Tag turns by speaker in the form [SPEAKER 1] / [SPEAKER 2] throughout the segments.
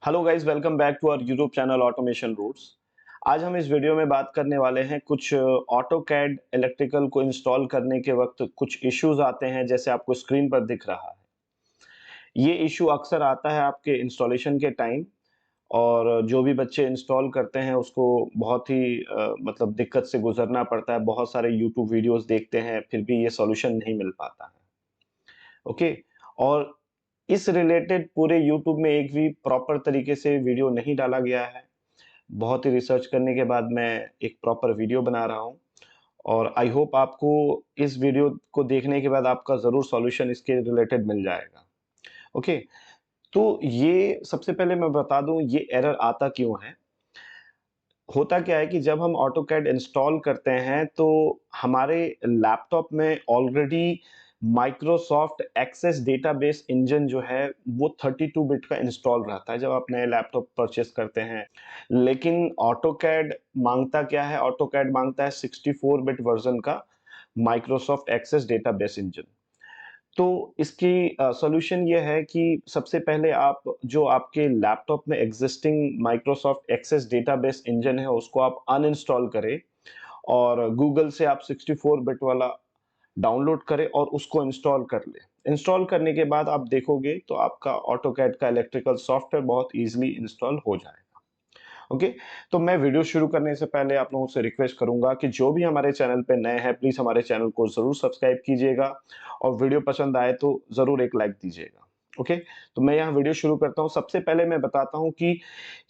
[SPEAKER 1] Hello guys, welcome back to our YouTube channel automation roots. आज हम इस video में बात करने वाले हैं कुछ ऑटोकैड इलेक्ट्रिकल को इंस्टॉल करने के वक्त कुछ इश्यूज आते हैं, जैसे आपको स्क्रीन पर दिख रहा है। ये इशू अक्सर आता है आपके इंस्टॉलेशन के टाइम, और जो भी बच्चे इंस्टॉल करते हैं उसको बहुत ही मतलब दिक्कत से गुजरना पड़ता है। बहुत सारे यूट्यूब वीडियोस देखते हैं, फिर भी ये सॉल्यूशन नहीं मिल पाता है। ओके। और इस रिलेटेड पूरे यूट्यूब में एक भी प्रॉपर तरीके से वीडियो नहीं डाला गया है। बहुत ही रिसर्च करने के बाद मैं एक प्रॉपर वीडियो बना रहा हूँ, और आई होप आपको इस वीडियो को देखने के बाद आपका ज़रूर सॉल्यूशन इसके रिलेटेड मिल जाएगा। ओके। तो ये सबसे पहले मैं बता दूँ ये एरर आता क्यों है। होता क्या है कि जब हम ऑटोकैड इंस्टॉल करते हैं तो हमारे लैपटॉप में already Microsoft Access database engine जो है वो 32 बिट का इंस्टॉल रहता है जब आप नए लैपटॉप परचेस करते हैं। लेकिन ऑटोकैड मांगता क्या है, ऑटोकैड मांगता है 64 बिट वर्जन का माइक्रोसॉफ्ट एक्सेस डेटाबेस इंजन। तो इसकी सॉल्यूशन ये है कि सबसे पहले आप जो आपके लैपटॉप में existing Microsoft Access database engine है उसको आप अनइंस्टॉल करें, और गूगल से आप 64 बिट वाला डाउनलोड करें और उसको इंस्टॉल कर लें। इंस्टॉल करने के बाद आप देखोगे तो आपका ऑटोकैड का इलेक्ट्रिकल सॉफ्टवेयर बहुत ईजिली इंस्टॉल हो जाएगा। ओके। तो मैं वीडियो शुरू करने से पहले आप लोगों से रिक्वेस्ट करूंगा कि जो भी हमारे चैनल पे नए हैं प्लीज हमारे चैनल को जरूर सब्सक्राइब कीजिएगा, और वीडियो पसंद आए तो जरूर एक लाइक दीजिएगा। ओके। तो मैं यहाँ वीडियो शुरू करता हूँ। सबसे पहले मैं बताता हूँ कि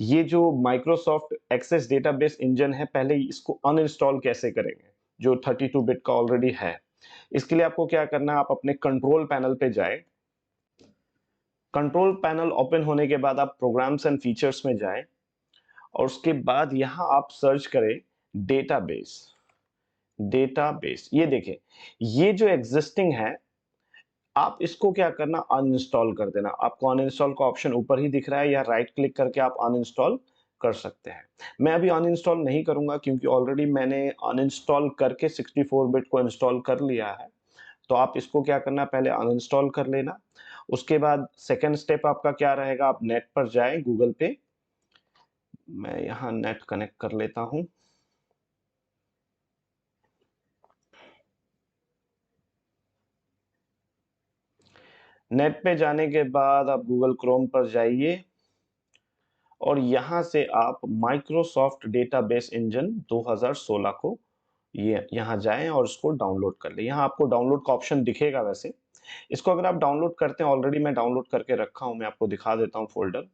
[SPEAKER 1] ये जो माइक्रोसॉफ्ट एक्सेस डेटाबेस इंजन है, पहले इसको अनइंस्टॉल कैसे करेंगे जो 32 बिट का ऑलरेडी है। इसके लिए आपको क्या करना है, आप अपने कंट्रोल पैनल पे जाए। कंट्रोल पैनल ओपन होने के बाद आप प्रोग्राम्स एंड फीचर्स में जाएं, और उसके बाद यहां आप सर्च करें डेटाबेस। डेटाबेस ये देखें, ये जो एग्जिस्टिंग है आप इसको क्या करना, अनइंस्टॉल कर देना। आपको अनइंस्टॉल का ऑप्शन ऊपर ही दिख रहा है, या राइट क्लिक करके आप अनइंस्टॉल कर सकते हैं। मैं अभी अनइंस्टॉल नहीं करूंगा क्योंकि ऑलरेडी मैंने अनइंस्टॉल करके 64 बिट को इंस्टॉल कर लिया है। तो आप इसको क्या करना, पहले अनइंस्टॉल कर लेना। उसके बाद सेकेंड स्टेप आपका क्या रहेगा, आप नेट पर जाए गूगल पे। मैं यहाँ नेट कनेक्ट कर लेता हूँ। नेट पे जाने के बाद आप गूगल क्रोम पर जाइए, और यहां से आप माइक्रोसॉफ्ट डेटाबेस इंजन 2016 को ये यहाँ जाएं और इसको डाउनलोड कर लें। यहाँ आपको डाउनलोड का ऑप्शन दिखेगा। वैसे इसको अगर आप डाउनलोड करते हैं, ऑलरेडी मैं डाउनलोड करके रखा हूं, मैं आपको दिखा देता हूं फोल्डर।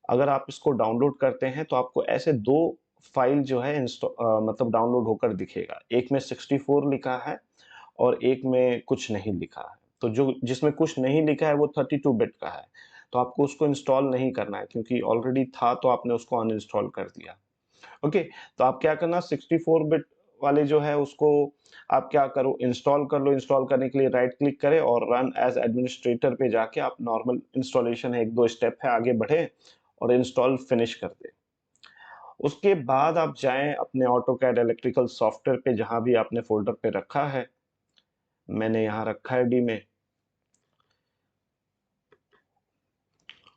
[SPEAKER 1] अगर आप इसको डाउनलोड करते हैं तो आपको ऐसे दो फाइल जो है मतलब डाउनलोड होकर दिखेगा। एक में 64 लिखा है और एक में कुछ नहीं लिखा है। तो जो जिसमें कुछ नहीं लिखा है वो 32 बिट का है। तो आपको उसको इंस्टॉल नहीं करना है क्योंकि ऑलरेडी था तो आपने उसको अनइंस्टॉल कर दिया। ओके। तो आप क्या करना, 64 बिट वाले जो है उसको आप क्या करो, इंस्टॉल कर लो। इंस्टॉल करने के लिए राइट क्लिक करें और रन एज एडमिनिस्ट्रेटर पे जाके आप नॉर्मल इंस्टॉलेशन है, एक दो स्टेप है, आगे बढ़े और इंस्टॉल फिनिश कर दें। उसके बाद आप जाएं अपने ऑटोकैड इलेक्ट्रिकल सॉफ्टवेयर पे, जहां भी आपने फोल्डर पे रखा है। मैंने यहाँ रखा है डी में,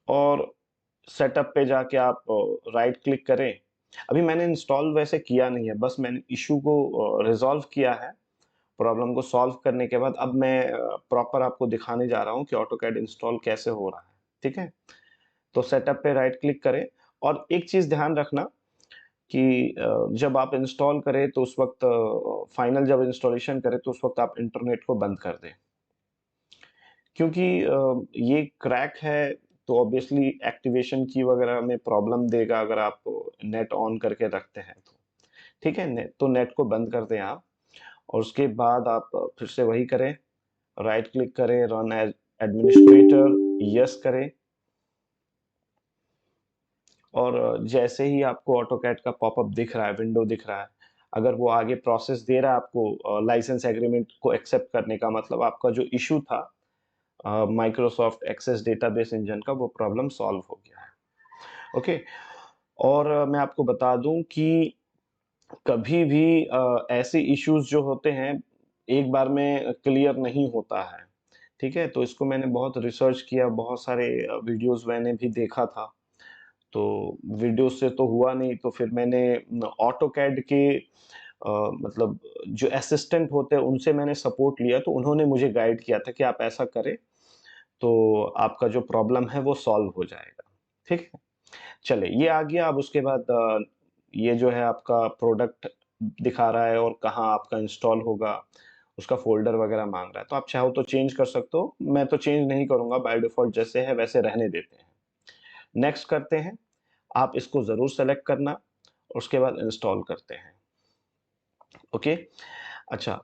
[SPEAKER 1] और सेटअप पे जाके आप राइट क्लिक करें। अभी मैंने इंस्टॉल वैसे किया नहीं है, बस मैंने इशू को रिजॉल्व किया है। प्रॉब्लम को सॉल्व करने के बाद अब मैं प्रॉपर आपको दिखाने जा रहा हूँ कि ऑटोकैड इंस्टॉल कैसे हो रहा है। ठीक है। तो सेटअप पे राइट क्लिक करें, और एक चीज ध्यान रखना कि जब आप इंस्टॉल करें तो उस वक्त फाइनल जब इंस्टॉलेशन करें तो उस वक्त आप इंटरनेट को बंद कर दें, क्योंकि ये क्रैक है तो ऑब्वियसली एक्टिवेशन की वगैरह में प्रॉब्लम देगा अगर आप नेट ऑन करके रखते हैं तो। ठीक है। नेट तो नेट को बंद कर दें आप, और उसके बाद आप फिर से वही करें, राइट क्लिक करें, रन एज एडमिनिस्ट्रेटर, यस करें। और जैसे ही आपको ऑटोकैड का पॉपअप दिख रहा है, विंडो दिख रहा है, अगर वो आगे प्रोसेस दे रहा है आपको लाइसेंस एग्रीमेंट को एक्सेप्ट करने का, मतलब आपका जो इशू था माइक्रोसॉफ्ट एक्सेस डेटाबेस इंजन का, वो प्रॉब्लम सॉल्व हो गया है। ओके। और मैं आपको बता दूं कि कभी भी ऐसे इश्यूज जो होते हैं एक बार में क्लियर नहीं होता है। ठीक है। तो इसको मैंने बहुत रिसर्च किया, बहुत सारे वीडियोस मैंने भी देखा था। तो वीडियो से तो हुआ नहीं, तो फिर मैंने ऑटोकैड के मतलब जो असिस्टेंट होते हैं उनसे मैंने सपोर्ट लिया, तो उन्होंने मुझे गाइड किया था कि आप ऐसा करें, तो आपका जो प्रॉब्लम है वो सॉल्व हो जाएगा। ठीक है? चलिए ये आ गया। अब उसके बाद ये जो है आपका प्रोडक्ट दिखा रहा है और कहाँ आपका इंस्टॉल होगा, उसका फ़ोल्डर वगैरह माँग रहा है। तो आप चाहो तो चेंज कर सकते हो, मैं तो चेंज नहीं करूँगा, बाय डिफ़ॉल्ट जैसे है वैसे रहने देते हैं। नेक्स्ट करते हैं, आप इसको ज़रूर सेलेक्ट करना और उसके बाद इंस्टॉल करते हैं। ओके? अच्छा,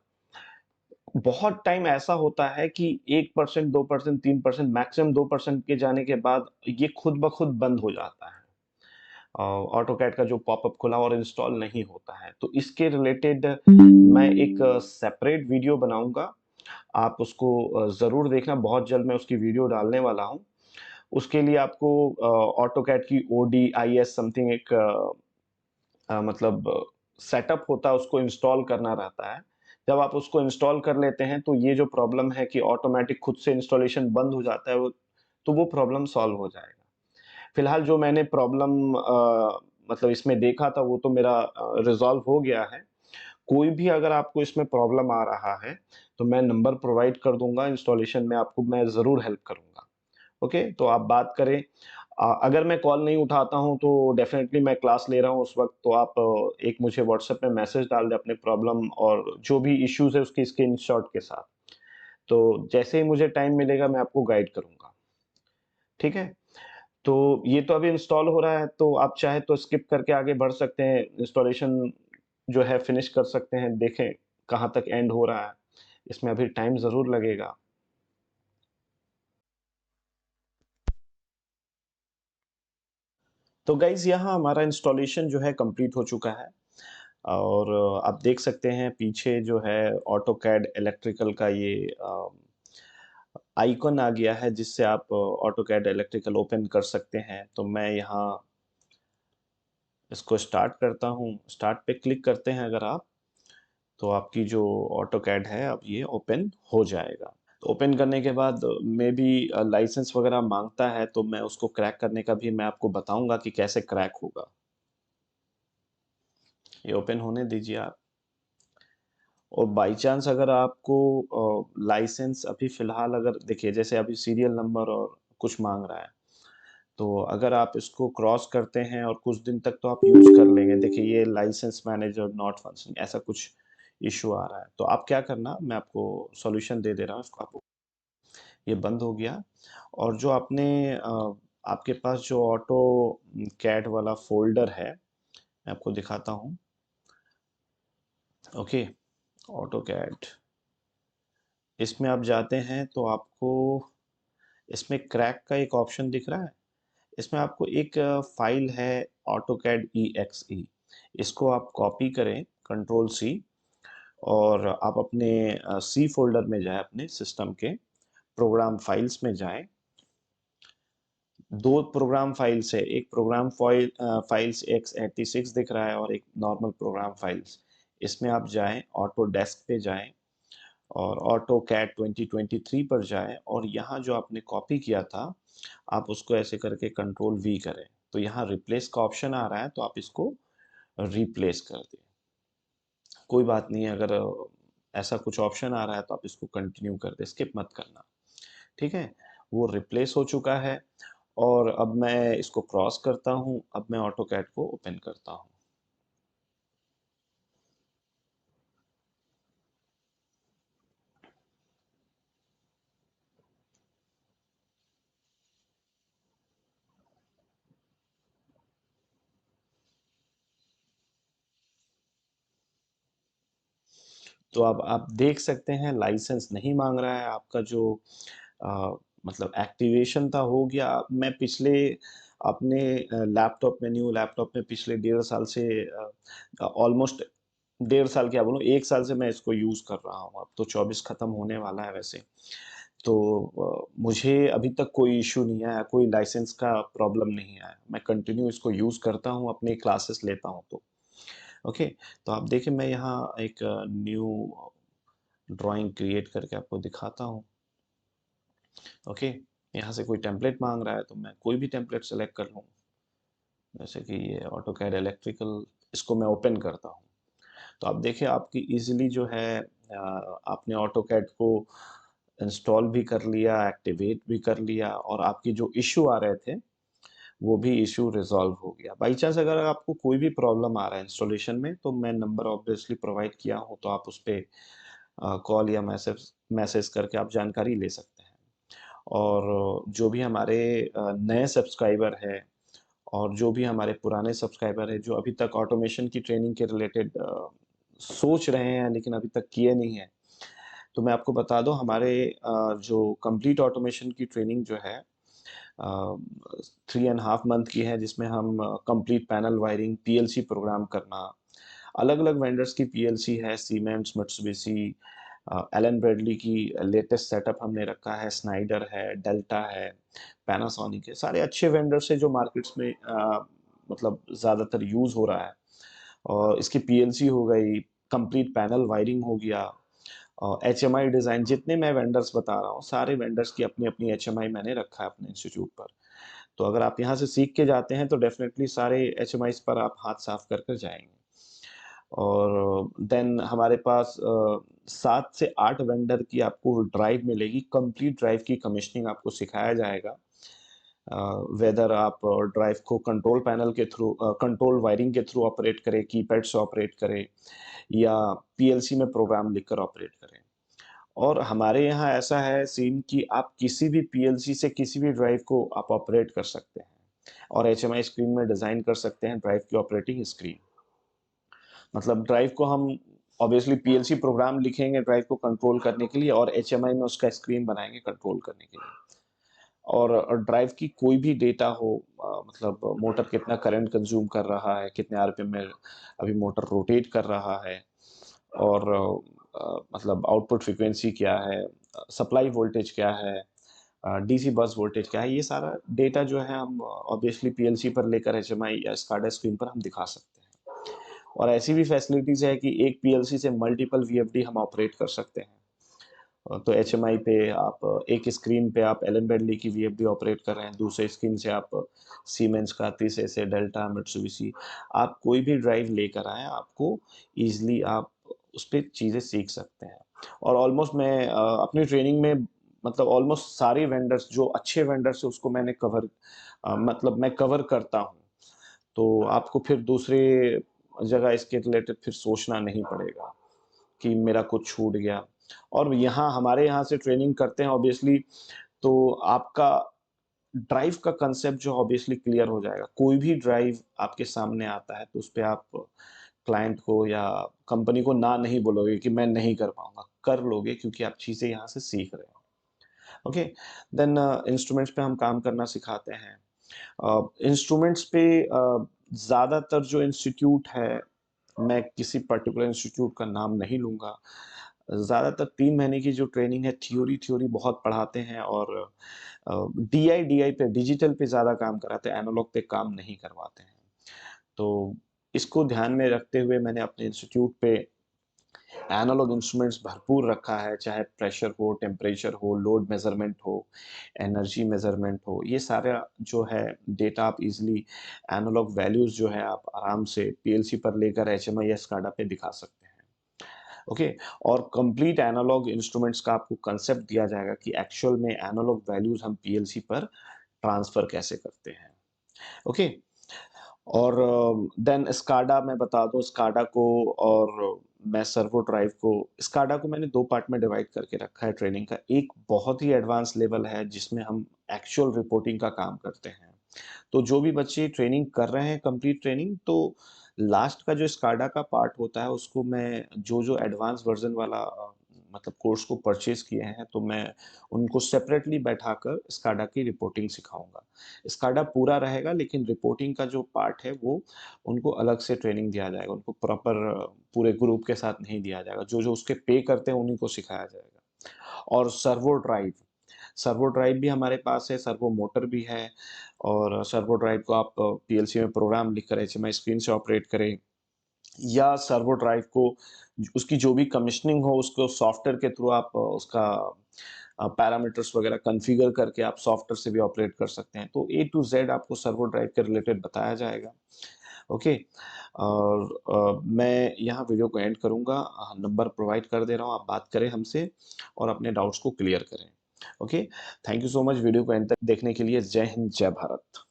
[SPEAKER 1] बहुत टाइम ऐसा होता है कि 1%, 2%, 3%, मैक्सिमम 2% के जाने के बाद ये खुद ब खुद बंद हो जाता है। ऑटोकैड का जो पॉपअप खुला और इंस्टॉल नहीं होता है। तो इसके रिलेटेड मैं एक सेपरेट वीडियो बनाऊँगा, आप उसको ज़रूर देखना, बहुत जल्द मैं उसकी वीडियो डालने वाला हूँ। उसके लिए आपको ऑटोकैड की ओडीआईएस समथिंग एक मतलब सेटअप होता है, उसको इंस्टॉल करना रहता है। जब आप उसको इंस्टॉल कर लेते हैं, तो ये जो प्रॉब्लम है कि ऑटोमैटिक खुद से इंस्टॉलेशन बंद हो जाता है, वो प्रॉब्लम सॉल्व हो जाएगा। फिलहाल जो मैंने प्रॉब्लम मतलब इसमें देखा था, वो तो मेरा रिज़ॉल्व हो गया है। कोई भी अगर आपको इसमें प्रॉब्लम आ रहा है, तो मैं नंबर प्रोवाइड कर दूँगा, इंस्टॉलेशन में आपको मैं ज़रूर हेल्प करूँगा। ओके? तो आप बात करें, अगर मैं कॉल नहीं उठाता हूँ तो डेफ़िनेटली मैं क्लास ले रहा हूँ उस वक़्त, तो आप एक मुझे व्हाट्सएप में मैसेज डाल दें अपने प्रॉब्लम और जो भी इश्यूज़ है उसकी स्क्रीनशॉट के साथ। तो जैसे ही मुझे टाइम मिलेगा मैं आपको गाइड करूँगा। ठीक है? तो ये तो अभी इंस्टॉल हो रहा है, तो आप चाहे तो स्किप करके आगे बढ़ सकते हैं, इंस्टॉलेशन जो है फिनिश कर सकते हैं, देखें कहाँ तक एंड हो रहा है। इसमें अभी टाइम ज़रूर लगेगा। तो गाइज़ यहाँ हमारा इंस्टॉलेशन जो है कंप्लीट हो चुका है और आप देख सकते हैं पीछे जो है ऑटोकैड इलेक्ट्रिकल का ये आइकन आ गया है, जिससे आप ऑटोकैड इलेक्ट्रिकल ओपन कर सकते हैं। तो मैं यहाँ इसको स्टार्ट करता हूँ, स्टार्ट पे क्लिक करते हैं अगर आप, तो आपकी जो ऑटोकैड है अब ये ओपन हो जाएगा। तो ओपन करने के बाद मे बी लाइसेंस वगैरह माँगता है, तो मैं उसको क्रैक करने का भी मैं आपको बताऊँगा कि कैसे क्रैक होगा। ये ओपन होने दीजिए आप। और बाई चांस अगर आपको लाइसेंस अभी फ़िलहाल अगर देखिए जैसे अभी सीरियल नंबर और कुछ माँग रहा है, तो अगर आप इसको क्रॉस करते हैं और कुछ दिन तक तो आप यूज़ कर लेंगे। देखिए ये लाइसेंस मैनेजर नॉट फंक्शनिंग ऐसा कुछ इश्यू आ रहा है। तो आप क्या करना, मैं आपको सॉल्यूशन दे दे रहा हूँ, इसको आप, ये बंद हो गया। और जो आपने आपके पास जो ऑटो कैड वाला फ़ोल्डर है, मैं आपको दिखाता हूँ। ओके, ऑटो कैड, इसमें आप जाते हैं तो आपको इसमें क्रैक का एक ऑप्शन दिख रहा है। इसमें आपको एक फ़ाइल है ऑटोकैड EXE, इसको आप कॉपी करें कंट्रोल C और आप अपने C फ़ोल्डर में जाएँ, अपने सिस्टम के प्रोग्राम फाइल्स में जाएँ। 2 प्रोग्राम फाइल्स है, एक प्रोग्राम फाइल्स x86 दिख रहा है और एक नॉर्मल प्रोग्राम फाइल्स। इसमें आप जाएँ, ऑटोडेस्क पे जाएँ और ऑटोकैड 2023 पर जाएँ और यहाँ जो आपने कॉपी किया था, आप उसको ऐसे करके कंट्रोल V करें। तो यहाँ रिप्लेस का ऑप्शन आ रहा है, तो आप इसको रिप्लेस कर दें। कोई बात नहीं है, अगर ऐसा कुछ ऑप्शन आ रहा है तो आप इसको कंटिन्यू कर दें, स्किप मत करना। ठीक है? वो रिप्लेस हो चुका है और अब मैं इसको क्रॉस करता हूँ, अब मैं ऑटोकैड को ओपन करता हूँ। तो अब आप देख सकते हैं लाइसेंस नहीं माँग रहा है, आपका जो मतलब एक्टिवेशन था हो गया। मैं पिछले अपने लैपटॉप में, न्यू लैपटॉप में पिछले 1.5 साल से ऑलमोस्ट 1.5 साल क्या बोलूँ, 1 साल से मैं इसको यूज़ कर रहा हूँ। अब तो 24 खत्म होने वाला है वैसे। तो मुझे अभी तक कोई इश्यू नहीं आया, कोई लाइसेंस का प्रॉब्लम नहीं आया। मैं कंटिन्यू इसको यूज़ करता हूँ, अपनी क्लासेस लेता हूँ तो। ओके, तो आप देखिए मैं यहाँ एक न्यू ड्राइंग क्रिएट करके आपको दिखाता हूँ। ओके, यहाँ से कोई टेम्पलेट माँग रहा है तो मैं कोई भी टेम्पलेट सेलेक्ट कर लूँ। जैसे कि ये ऑटोकैड इलेक्ट्रिकल, इसको मैं ओपन करता हूँ। तो आप देखिए आपकी ईज़िली जो है आपने ऑटोकैड को इंस्टॉल भी कर लिया, एक्टिवेट भी कर लिया और आपकी जो इश्यू आ रहे थे, वो भी इश्यू रिज़ॉल्व हो गया। बाई चांस अगर आपको कोई भी प्रॉब्लम आ रहा है इंस्टॉलेशन में, तो मैं नंबर ऑब्वियसली प्रोवाइड किया हूँ, तो आप उस पे कॉल या मैसेज मैसेज करके आप जानकारी ले सकते हैं। और जो भी हमारे नए सब्सक्राइबर हैं और जो भी हमारे पुराने सब्सक्राइबर हैं, जो अभी तक ऑटोमेशन की ट्रेनिंग के रिलेटेड सोच रहे हैं, लेकिन अभी तक किए नहीं हैं, तो मैं आपको बता दूँ हमारे जो कंप्लीट ऑटोमेशन की ट्रेनिंग जो है 3 एंड हाफ मंथ की है, जिसमें हम complete panel wiring, PLC program करना, अलग-अलग वेंडर्स की पीएलसी है, सीमेंस, मित्सुबिशी, एलन ब्रेडली की लेटेस्ट सेटअप हमने रखा है, स्नाइडर है, डेल्टा है, पैनासोनिक है, सारे अच्छे वेंडर्स हैं जो मार्केट्स में मतलब ज़्यादातर यूज़ हो रहा है। और इसकी पीएलसी हो गई, कंप्लीट पैनल वायरिंग हो गया और एचएमआई डिज़ाइन, जितने मैं वेंडर्स बता रहा हूँ, सारे वेंडर्स की अपनी-अपनी एचएमआई मैंने रखा है अपने इंस्टीट्यूट पर। तो अगर आप यहाँ से सीख के जाते हैं, तो डेफ़िनेटली सारे एचएमआईज़ पर आप हाथ साफ़ कर कर जाएँगे। और देन हमारे पास 7 से 8 वेंडर की आपको ड्राइव मिलेगी, कंप्लीट ड्राइव की कमिशनिंग आपको सिखाया जाएगा। वेदर आप ड्राइव को कंट्रोल पैनल के थ्रू कंट्रोल वायरिंग के थ्रू ऑपरेट करें, कीपैड से ऑपरेट करें या पीएलसी में प्रोग्राम लिखकर ऑपरेट करें। और हमारे यहाँ ऐसा है सीन कि आप किसी भी पीएलसी से किसी भी ड्राइव को आप ऑपरेट कर सकते हैं और एचएमआई स्क्रीन में डिज़ाइन कर सकते हैं ड्राइव की ऑपरेटिंग स्क्रीन। मतलब ड्राइव को हम ऑब्वियसली पीएलसी प्रोग्राम लिखेंगे ड्राइव को कंट्रोल करने के लिए और एचएमआई में उसका स्क्रीन बनाएँगे कंट्रोल करने के लिए। और ड्राइव की कोई भी डेटा हो मतलब मोटर कितना करंट कंज़्यूम कर रहा है, कितने आरपीएम में अभी मोटर रोटेट कर रहा है और मतलब आउटपुट फ्रीक्वेंसी क्या है, सप्लाई वोल्टेज क्या है, डीसी बस वोल्टेज क्या है, ये सारा डेटा जो है हम ऑब्वियसली पीएलसी पर लेकर एचएमआई या स्काडा स्क्रीन पर हम दिखा सकते हैं। और ऐसी भी फैसिलिटीज़ है कि एक पीएलसी से मल्टीपल वीएफडी हम ऑपरेट कर सकते हैं। तो एचएमआई पे आप एक स्क्रीन पे आप एलन ब्रेडली की वीएफडी ऑपरेट कर रहे हैं, दूसरे स्क्रीन से आप सीमेंस का, तीसरे से डेल्टा, मित्सुबिशी, आप कोई भी ड्राइव लेकर आएँ, आपको ईज़िली आप उस पे चीज़ें सीख सकते हैं। और ऑलमोस्ट मैं अपनी ट्रेनिंग में मतलब ऑलमोस्ट सारे वेंडर्स जो अच्छे वेंडर्स हैं उसको मैंने मतलब मैं कवर करता हूँ। तो आपको फिर दूसरे जगह इसके रिलेटेड फिर सोचना नहीं पड़ेगा कि मेरा कुछ छूट गया। और यहाँ हमारे यहाँ से ट्रेनिंग करते हैं ऑब्वियसली, तो आपका ड्राइव का कांसेप्ट जो ऑब्वियसली क्लियर हो जाएगा। कोई भी ड्राइव आपके सामने आता है तो उसपे आप क्लाइंट को या कंपनी को ना नहीं बोलोगे कि मैं नहीं कर पाऊँगा, कर लोगे क्योंकि आप चीज़ें यहाँ से सीख रहे हो। ओके, देन इंस्ट्रूमेंट्स पे हम काम करना सिखाते हैं। इंस्ट्रूमेंट्स पे ज़्यादातर जो इंस्टीट्यूट है, मैं किसी पर्टिकुलर इंस्टीट्यूट का नाम नहीं लूँगा। ज़्यादातर 3 महीने की जो ट्रेनिंग है, थ्योरी बहुत पढ़ाते हैं और डीआई पे, डिजिटल पे ज़्यादा काम कराते हैं, एनालॉग पे काम नहीं करवाते हैं। तो इसको ध्यान में रखते हुए मैंने अपने इंस्टीट्यूट पे एनालॉग इंस्ट्रूमेंट्स भरपूर रखा है, चाहे प्रेशर हो, टेम्परेचर हो, लोड मेज़रमेंट हो, एनर्जी मेज़रमेंट हो, ये सारा जो है डेटा आप ईज़िली एनालॉग वैल्यूज़ जो है आप आराम से पीएलसी पर लेकर एचएमआई या स्काडा पे दिखा सकते हैं। ओके, और कंप्लीट एनालॉग इंस्ट्रूमेंट्स का आपको कांसेप्ट दिया जाएगा कि एक्चुअल में एनालॉग वैल्यूज़ हम पीएलसी पर ट्रांसफ़र कैसे करते हैं। ओके, और देन स्काडा मैं बता दूँ स्काडा को और मैं सर्वो ड्राइव को स्काडा को मैंने 2 पार्ट में डिवाइड करके रखा है ट्रेनिंग का। एक बहुत ही एडवांस लेवल है जिसमें हम एक्चुअल रिपोर्टिंग का काम करते हैं। तो जो भी बच्चे ट्रेनिंग कर रहे हैं कंप्लीट ट्रेनिंग तो लास्ट का जो स्काडा का पार्ट होता है उसको मैं जो एडवांस वर्ज़न वाला मतलब कोर्स को परचेज़ किए हैं तो मैं उनको सेपरेटली बैठाकर स्काडा की रिपोर्टिंग सिखाऊँगा। स्काडा पूरा रहेगा लेकिन रिपोर्टिंग का जो पार्ट है वो उनको अलग से ट्रेनिंग दिया जाएगा। उनको प्रॉपर पूरे ग्रुप के साथ नहीं दिया जाएगा। जो उसके पे करते हैं उन्हीं को सिखाया जाएगा। और सर्वो ड्राइव भी हमारे पास है, सर्वो मोटर भी है और सर्वो ड्राइव को आप पीएलसी में प्रोग्राम लिखकर एचएमआई स्क्रीन से ऑपरेट करें या सर्वो ड्राइव को उसकी जो भी कमीशनिंग हो उसको सॉफ्टवेयर के थ्रू आप उसका पैरामीटर्स वगैरह कॉन्फ़िगर करके आप सॉफ्टवेयर से भी ऑपरेट कर सकते हैं। तो ए टू ज़ेड आपको सर्वो ड्राइव के रिलेटेड बताया जाएगा। ओके। और मैं यहाँ वीडियो को एंड करूँगा। नंबर प्रोवाइड कर दे रहा हूँ, आप बात करें हमसे और अपने डाउट्स को क्लियर करें। Okay, thank you so much video को एंड तक देखने के लिए। जय हिंद, जय भारत।